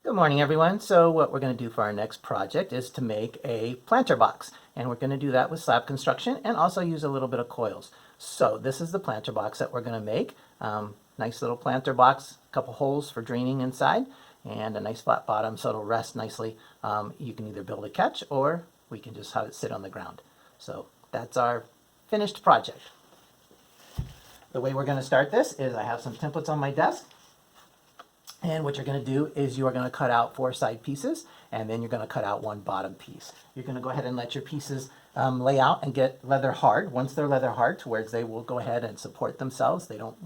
Good morning, everyone. So what we're going to do for our next project is to make a planter box. And we're going to do that with slab construction and also use a little bit of coils. So this is the planter box that we're going to make. Nice little planter box, a couple holes for draining inside, and a nice flat bottom so it'll rest nicely. You can either build a catch or we can just have it sit on the ground. So that's our finished project. The way we're going to start this is I have some templates on my desk. And what you're going to do is you are going to cut out 4 side pieces, and then you're going to cut out 1 bottom piece. You're going to go ahead and let your pieces lay out and get leather hard. Once they're leather hard to where they will go ahead and support themselves, they don't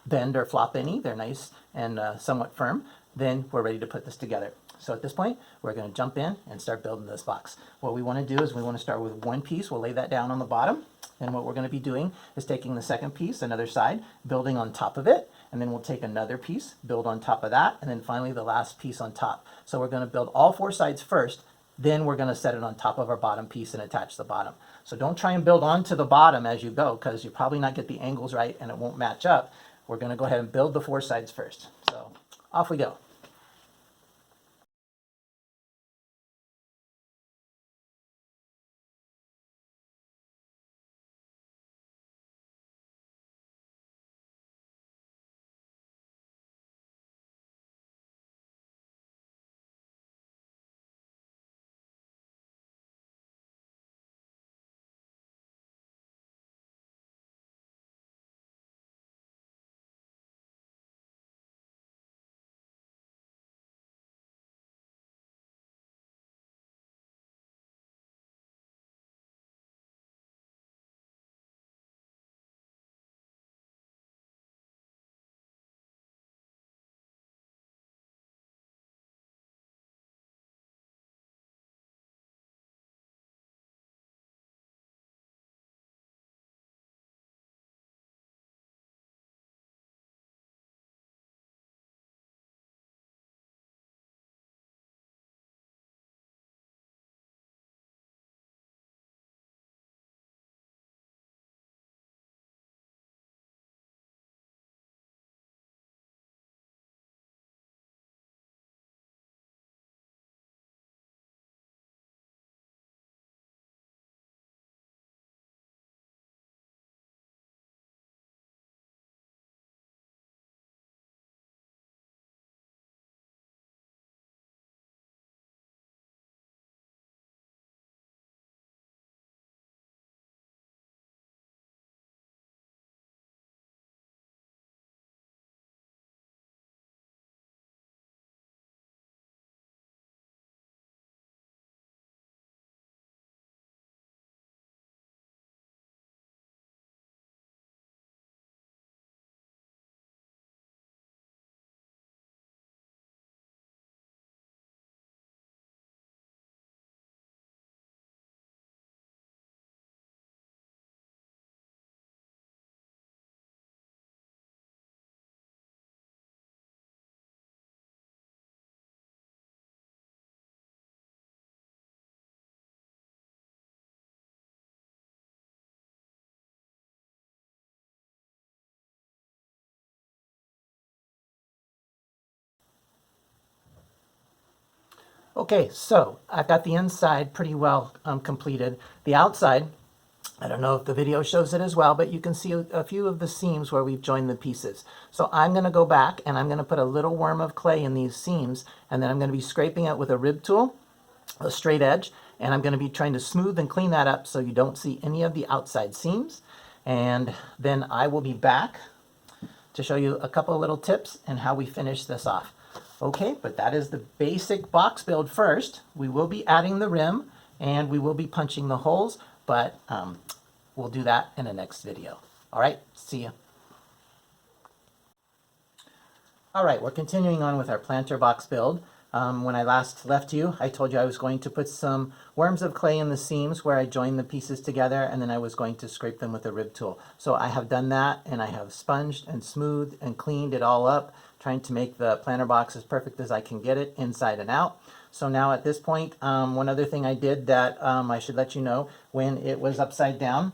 bend or flop any, they're nice and somewhat firm, then we're ready to put this together. So at this point, we're going to jump in and start building this box. What we want to do is we want to start with 1 piece. We'll lay that down on the bottom. And what we're going to be doing is taking the second piece, another side, building on top of it. And then we'll take another piece, build on top of that, and then finally the last piece on top. So we're going to build all 4 sides first, then we're going to set it on top of our bottom piece and attach the bottom. So don't try and build onto the bottom as you go, because you probably not get the angles right and it won't match up. We're going to go ahead and build the 4 sides first. So off we go. Okay, so I've got the inside pretty well completed. The outside, I don't know if the video shows it as well, but you can see a few of the seams where we've joined the pieces. So I'm going to go back and I'm going to put a little worm of clay in these seams, and then I'm going to be scraping it with a rib tool, a straight edge, and I'm going to be trying to smooth and clean that up so you don't see any of the outside seams. And then I will be back to show you a couple of little tips and how we finish this off. Okay, but that is the basic box build first. We will be adding the rim and we will be punching the holes, but we'll do that in the next video. All right, see you. All right, we're continuing on with our planter box build. When I last left you, I told you I was going to put some worms of clay in the seams where I joined the pieces together, and then I was going to scrape them with a rib tool. So I have done that, and I have sponged and smoothed and cleaned it all up, trying to make the planter box as perfect as I can get it inside and out. So now at this point, one other thing I did that I should let you know, when it was upside down,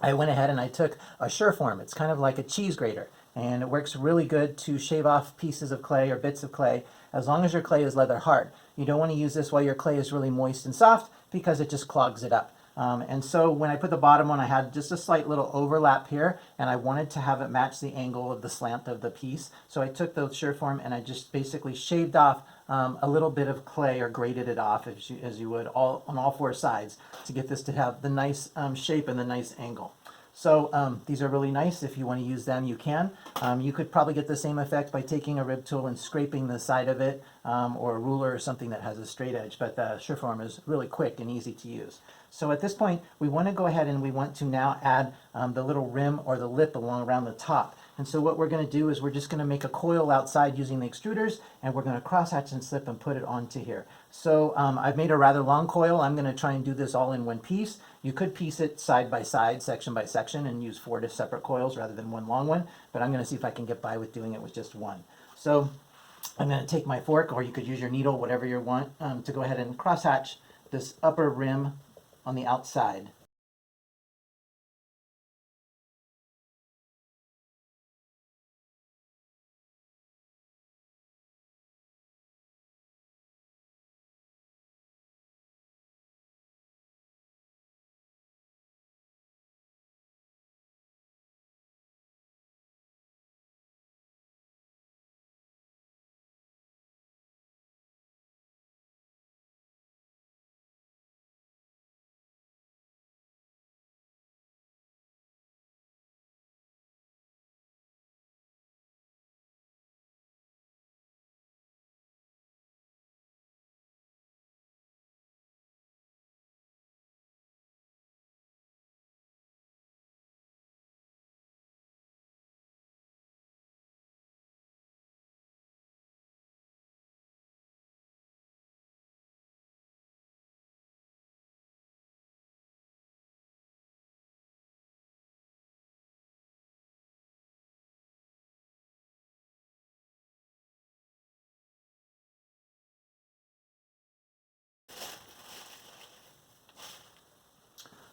I went ahead and I took a Sureform. It's kind of like a cheese grater. and it works really good to shave off pieces of clay or bits of clay as long as your clay is leather hard. You don't want to use this while your clay is really moist and soft because it just clogs it up. And so when I put the bottom on, I had just a slight little overlap here, and I wanted to have it match the angle of the slant of the piece. So I took the Surform and I just basically shaved off a little bit of clay, or grated it off as you would on all four sides, to get this to have the nice shape and the nice angle. So these are really nice. If you want to use them, you can. You could probably get the same effect by taking a rib tool and scraping the side of it, or a ruler or something that has a straight edge, but the Surform is really quick and easy to use. So at this point, we want to go ahead and we want to now add the little rim or the lip around the top. And so what we're going to do is we're just going to make a coil outside using the extruders, and we're going to cross hatch and slip and put it onto here. So I've made a rather long coil. I'm going to try and do this all in one piece. You could piece it side by side, section by section, and use 4 separate coils rather than one long one, but I'm going to see if I can get by with doing it with just one. So I'm going to take my fork, or you could use your needle, whatever you want, to go ahead and cross hatch this upper rim on the outside.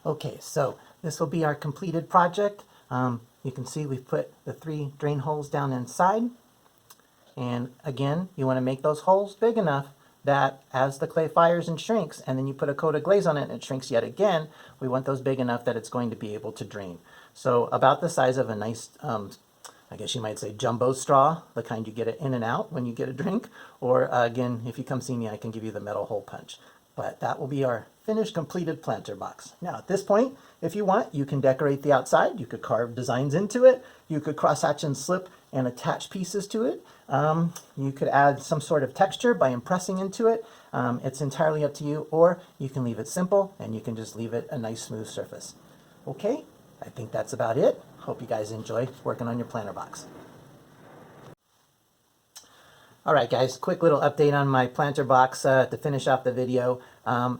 Okay, so this will be our completed project. You can see we've put the 3 drain holes down inside. And again, you want to make those holes big enough that as the clay fires and shrinks, and then you put a coat of glaze on it and it shrinks yet again, we want those big enough that it's going to be able to drain. So about the size of a nice, I guess you might say, jumbo straw, the kind you get it in and out when you get a drink. Or again, if you come see me, I can give you the metal hole punch. But that will be our finished, completed planter box. Now, at this point, if you want, you can decorate the outside. You could carve designs into it. You could cross hatch and slip and attach pieces to it. You could add some sort of texture by impressing into it. It's entirely up to you, or you can leave it simple and you can just leave it a nice smooth surface. Okay, I think that's about it. Hope you guys enjoy working on your planter box. All right, guys, quick little update on my planter box to finish off the video.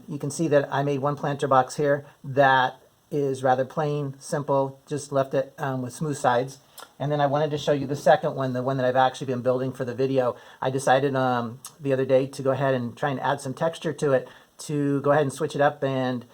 You can see that I made one planter box here that is rather plain, simple, just left it with smooth sides. And then I wanted to show you the second one, the one that I've actually been building for the video. I decided the other day to go ahead and try and add some texture to it, to go ahead and switch it up and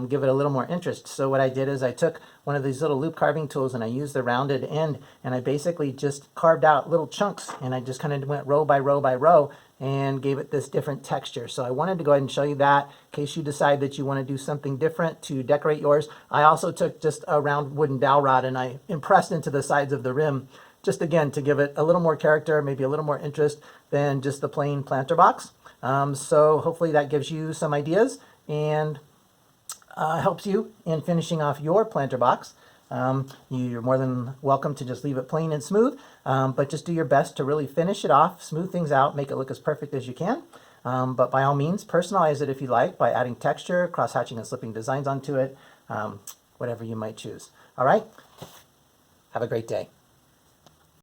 give it a little more interest. So what I did is I took one of these little loop carving tools and I used the rounded end, and I basically just carved out little chunks, and I just kind of went row by row by row and gave it this different texture. So I wanted to go ahead and show you that in case you decide that you want to do something different to decorate yours. I also took just a round wooden dowel rod and I impressed into the sides of the rim, just again to give it a little more character, maybe a little more interest than just the plain planter box. So hopefully that gives you some ideas and helps you in finishing off your planter box. You're more than welcome to just leave it plain and smooth, but just do your best to really finish it off, smooth things out, make it look as perfect as you can. But by all means, personalize it if you like by adding texture, cross-hatching and slipping designs onto it, whatever you might choose. All right? Have a great day.